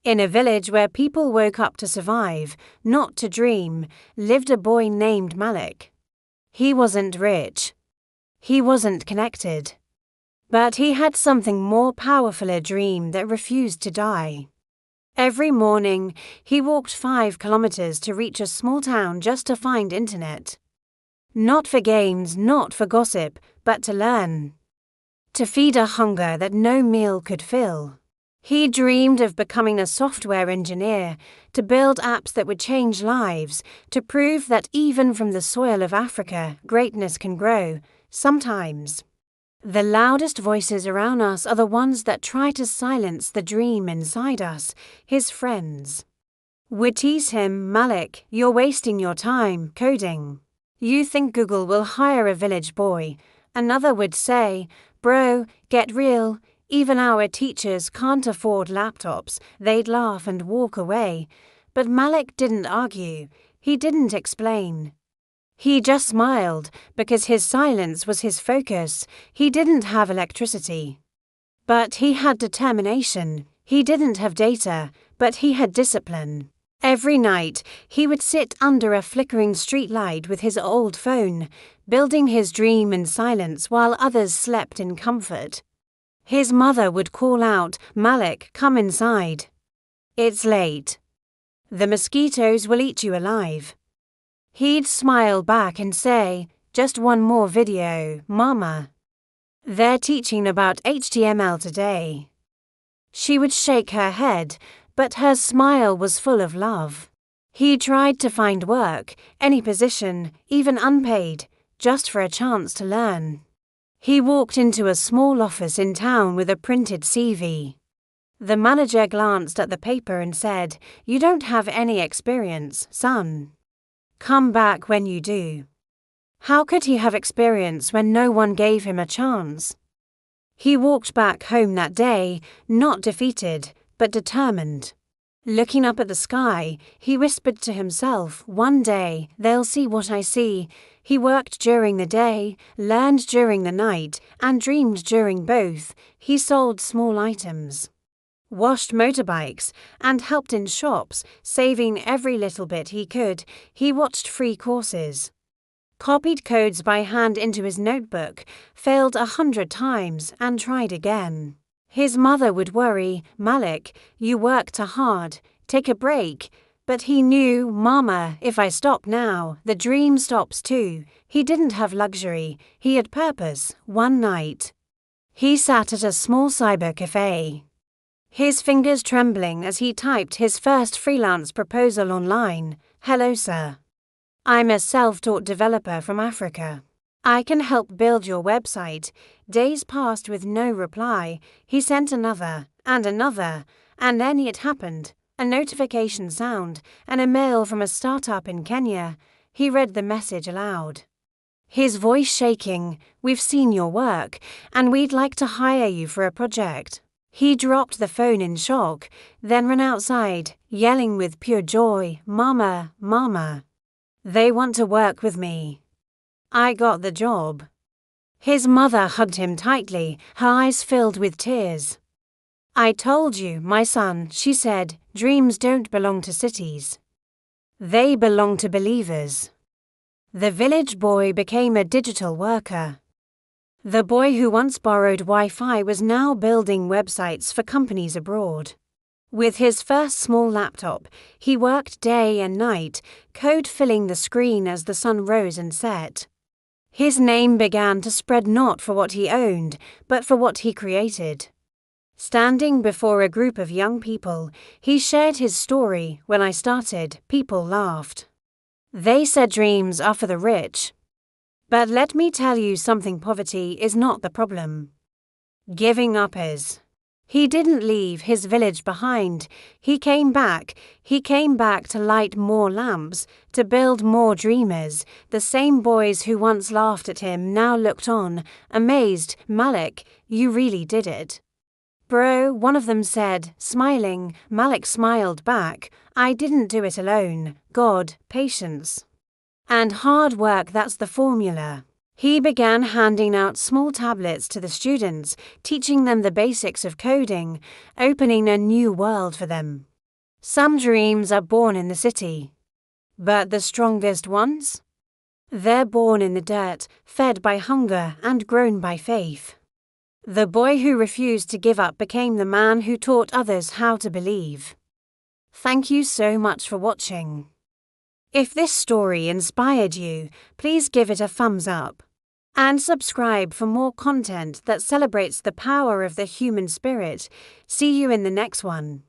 In a village where people woke up to survive, not to dream, lived a boy named Malik. He wasn't rich. He wasn't connected. But he had something more powerful, a dream that refused to die. Every morning, he walked 5 kilometers to reach a small town just to find internet. Not for games, not for gossip, but to learn. To feed a hunger that no meal could fill. He dreamed of becoming a software engineer, to build apps that would change lives, to prove that even from the soil of Africa, greatness can grow, sometimes. The loudest voices around us are the ones that try to silence the dream inside us, his friends. Would tease him, "Malik, you're wasting your time coding. You think Google will hire a village boy." Another would say, "Bro, get real. Even our teachers can't afford laptops." They'd laugh and walk away. But Malik didn't argue. He didn't explain. He just smiled, because his silence was his focus. He didn't have electricity. But he had determination. He didn't have data, but he had discipline. Every night, he would sit under a flickering streetlight with his old phone, building his dream in silence while others slept in comfort. His mother would call out, "Malik, come inside. It's late. The mosquitoes will eat you alive." He'd smile back and say, "Just one more video, Mama. They're teaching about HTML today." She would shake her head, but her smile was full of love. He tried to find work, any position, even unpaid, just for a chance to learn. He walked into a small office in town with a printed CV. The manager glanced at the paper and said, "You don't have any experience, son. Come back when you do." How could he have experience when no one gave him a chance? He walked back home that day, not defeated, but determined. Looking up at the sky, he whispered to himself, "One day, they'll see what I see." He worked during the day, learned during the night, and dreamed during both. He sold small items, washed motorbikes, and helped in shops, saving every little bit he could. He watched free courses, copied codes by hand into his notebook, failed 100 times, and tried again. His mother would worry, "Malik, you work too hard, take a break." But he knew, "Mama, if I stop now, the dream stops too." He didn't have luxury, he had purpose. One night, he sat at a small cyber cafe, his fingers trembling as he typed his first freelance proposal online. "Hello, sir. I'm a self-taught developer from Africa. I can help build your website." Days passed with no reply. He sent another, and then it happened. A notification sound, and a mail from a startup in Kenya. He read the message aloud, his voice shaking. "We've seen your work, and we'd like to hire you for a project." He dropped the phone in shock, then ran outside, yelling with pure joy, "Mama, Mama, they want to work with me. I got the job." His mother hugged him tightly, her eyes filled with tears. "I told you, my son," she said, "dreams don't belong to cities. They belong to believers." The village boy became a digital worker. The boy who once borrowed Wi-Fi was now building websites for companies abroad. With his first small laptop, he worked day and night, code filling the screen as the sun rose and set. His name began to spread not for what he owned, but for what he created. Standing before a group of young people, he shared his story. "When I started, people laughed. They said dreams are for the rich. But let me tell you something, poverty is not the problem. Giving up is." He didn't leave his village behind. He came back to light more lamps, to build more dreamers. The same boys who once laughed at him now looked on, amazed. "Malik, you really did it." "Bro," one of them said, smiling. Malik smiled back. "I didn't do it alone. God, patience, and hard work, that's the formula." He began handing out small tablets to the students, teaching them the basics of coding, opening a new world for them. Some dreams are born in the city. But the strongest ones? They're born in the dirt, fed by hunger and grown by faith. The boy who refused to give up became the man who taught others how to believe. Thank you so much for watching. If this story inspired you, please give it a thumbs up. And subscribe for more content that celebrates the power of the human spirit. See you in the next one.